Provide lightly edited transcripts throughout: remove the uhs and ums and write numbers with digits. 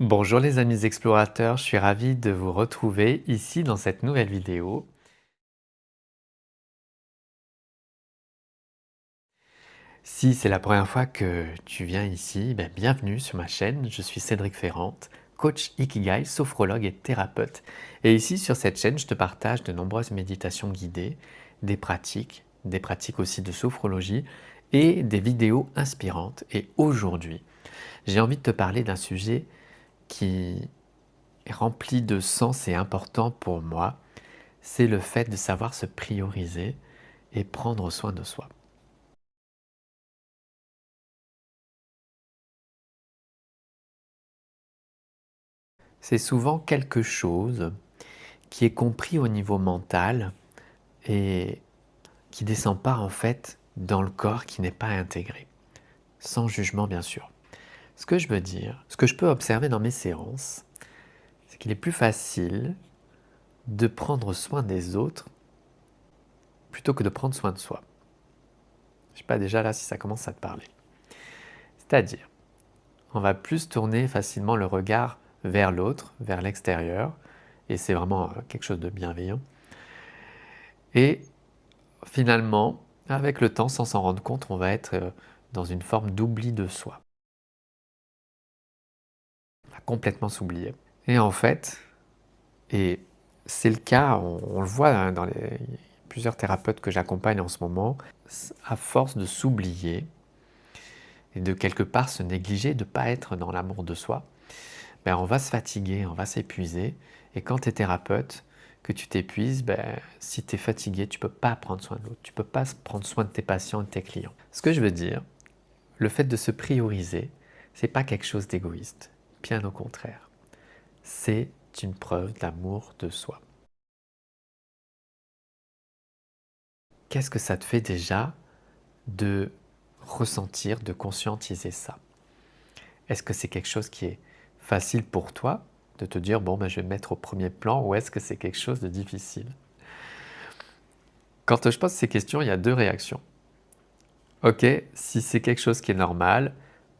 Bonjour les amis explorateurs, je suis ravi de vous retrouver ici dans cette nouvelle vidéo. Si c'est la première fois que tu viens ici, bienvenue sur ma chaîne. Je suis Cédric Ferrante, coach Ikigai, sophrologue et thérapeute. Et ici sur cette chaîne, je te partage de nombreuses méditations guidées, des pratiques aussi de sophrologie et des vidéos inspirantes. Et aujourd'hui, j'ai envie de te parler d'un sujet qui est rempli de sens et important pour moi. C'est le fait de savoir se prioriser et prendre soin de soi. C'est souvent quelque chose qui est compris au niveau mental et qui descend pas en fait dans le corps, qui n'est pas intégré. Sans jugement bien sûr. Ce que je veux dire, ce que je peux observer dans mes séances, c'est qu'il est plus facile de prendre soin des autres plutôt que de prendre soin de soi. Je ne sais pas déjà là si ça commence à te parler. C'est-à-dire, on va plus tourner facilement le regard vers l'autre, vers l'extérieur, et c'est vraiment quelque chose de bienveillant. Et finalement, avec le temps, sans s'en rendre compte, on va être dans une forme d'oubli de soi. On va complètement s'oublier. Et en fait, et c'est le cas, on le voit hein, dans plusieurs thérapeutes que j'accompagne en ce moment, à force de s'oublier et de quelque part se négliger, de ne pas être dans l'amour de soi, on va se fatiguer, on va s'épuiser. Et quand tu es thérapeute, que tu t'épuises, si tu es fatigué, tu ne peux pas prendre soin de l'autre. Tu ne peux pas prendre soin de tes patients et de tes clients. Ce que je veux dire, le fait de se prioriser, ce n'est pas quelque chose d'égoïste. Bien au contraire. C'est une preuve d'amour de soi. Qu'est-ce que ça te fait déjà de ressentir, de conscientiser ça? Est-ce que c'est quelque chose qui est facile pour toi de te dire bon je vais me mettre au premier plan, ou est-ce que c'est quelque chose de difficile? Quand je pose ces questions, il y a deux réactions. Ok, si c'est quelque chose qui est normal,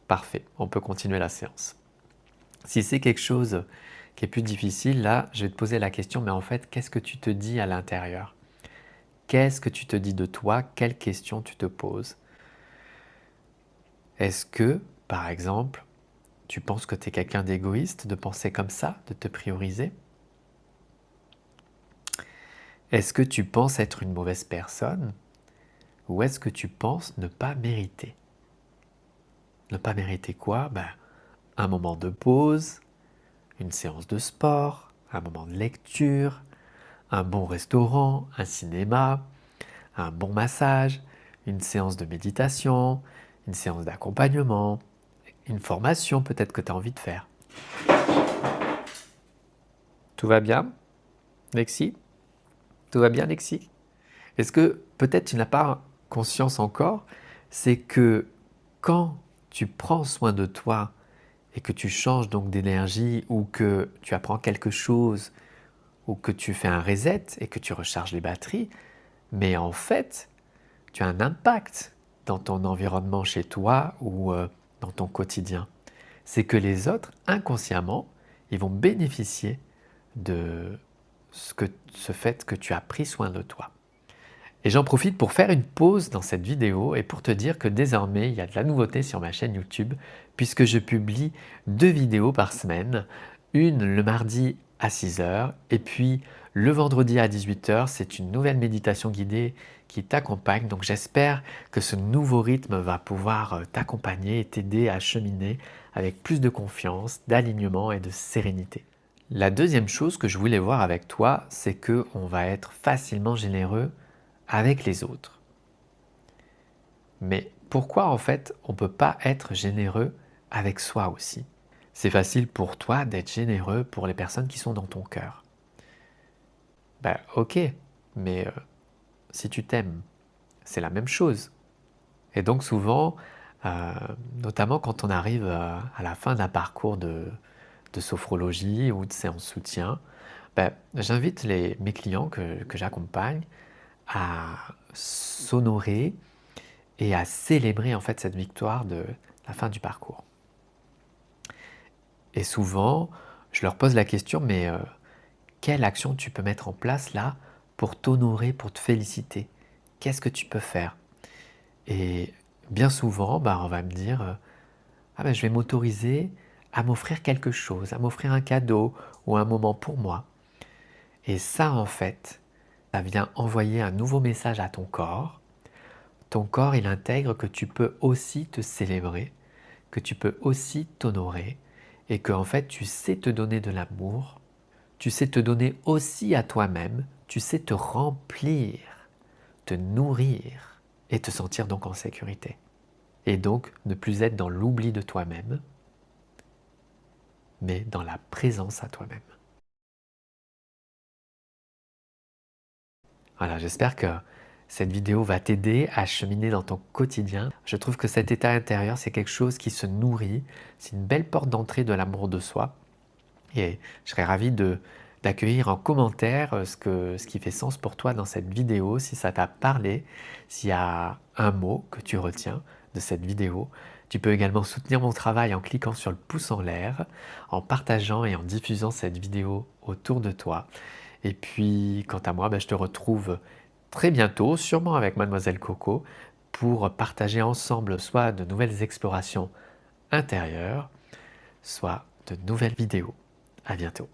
parfait, on peut continuer la séance. Si c'est quelque chose qui est plus difficile, là, je vais te poser la question, mais en fait, qu'est-ce que tu te dis à l'intérieur? Qu'est-ce que tu te dis de toi? Quelles questions tu te poses? Est-ce que, par exemple, tu penses que tu es quelqu'un d'égoïste, de penser comme ça, de te prioriser? Est-ce que tu penses être une mauvaise personne? Ou est-ce que tu penses ne pas mériter? Ne pas mériter quoi? Un moment de pause, une séance de sport, un moment de lecture, un bon restaurant, un cinéma, un bon massage, une séance de méditation, une séance d'accompagnement, une formation peut-être que tu as envie de faire. Tout va bien, Lexi? Tout va bien, Lexi? Est-ce que peut-être tu n'as pas conscience encore, c'est que quand tu prends soin de toi et que tu changes donc d'énergie, ou que tu apprends quelque chose, ou que tu fais un reset et que tu recharges les batteries, mais en fait, tu as un impact dans ton environnement chez toi ou dans ton quotidien. C'est que les autres, inconsciemment, ils vont bénéficier de ce fait que tu as pris soin de toi. Et j'en profite pour faire une pause dans cette vidéo et pour te dire que désormais, il y a de la nouveauté sur ma chaîne YouTube, puisque je publie 2 vidéos par semaine, une le mardi à 6 h et puis le vendredi à 18 h. C'est une nouvelle méditation guidée qui t'accompagne. Donc j'espère que ce nouveau rythme va pouvoir t'accompagner et t'aider à cheminer avec plus de confiance, d'alignement et de sérénité. La deuxième chose que je voulais voir avec toi, c'est qu'on va être facilement généreux avec les autres. Mais pourquoi en fait on ne peut pas être généreux avec soi aussi? C'est facile pour toi d'être généreux pour les personnes qui sont dans ton cœur. Ok, mais si tu t'aimes, c'est la même chose. Et donc souvent, notamment quand on arrive à la fin d'un parcours de sophrologie ou de séance soutien, j'invite mes clients que j'accompagne à s'honorer et à célébrer en fait cette victoire de la fin du parcours. Et souvent, je leur pose la question, mais quelle action tu peux mettre en place là pour t'honorer, pour te féliciter? Qu'est-ce que tu peux faire? Et bien souvent, bah, on va me dire, ah ben, je vais m'autoriser à m'offrir quelque chose, à m'offrir un cadeau ou un moment pour moi. Et ça, en fait, ça vient envoyer un nouveau message à ton corps. Ton corps, il intègre que tu peux aussi te célébrer, que tu peux aussi t'honorer et que en fait, tu sais te donner de l'amour, tu sais te donner aussi à toi-même, tu sais te remplir, te nourrir et te sentir donc en sécurité. Et donc, ne plus être dans l'oubli de toi-même, mais dans la présence à toi-même. Voilà, j'espère que cette vidéo va t'aider à cheminer dans ton quotidien. Je trouve que cet état intérieur, c'est quelque chose qui se nourrit, c'est une belle porte d'entrée de l'amour de soi. Et je serais ravi d'accueillir en commentaire ce qui fait sens pour toi dans cette vidéo, si ça t'a parlé, s'il y a un mot que tu retiens de cette vidéo. Tu peux également soutenir mon travail en cliquant sur le pouce en l'air, en partageant et en diffusant cette vidéo autour de toi. Et puis, quant à moi, je te retrouve très bientôt, sûrement avec Mademoiselle Coco, pour partager ensemble soit de nouvelles explorations intérieures, soit de nouvelles vidéos. À bientôt.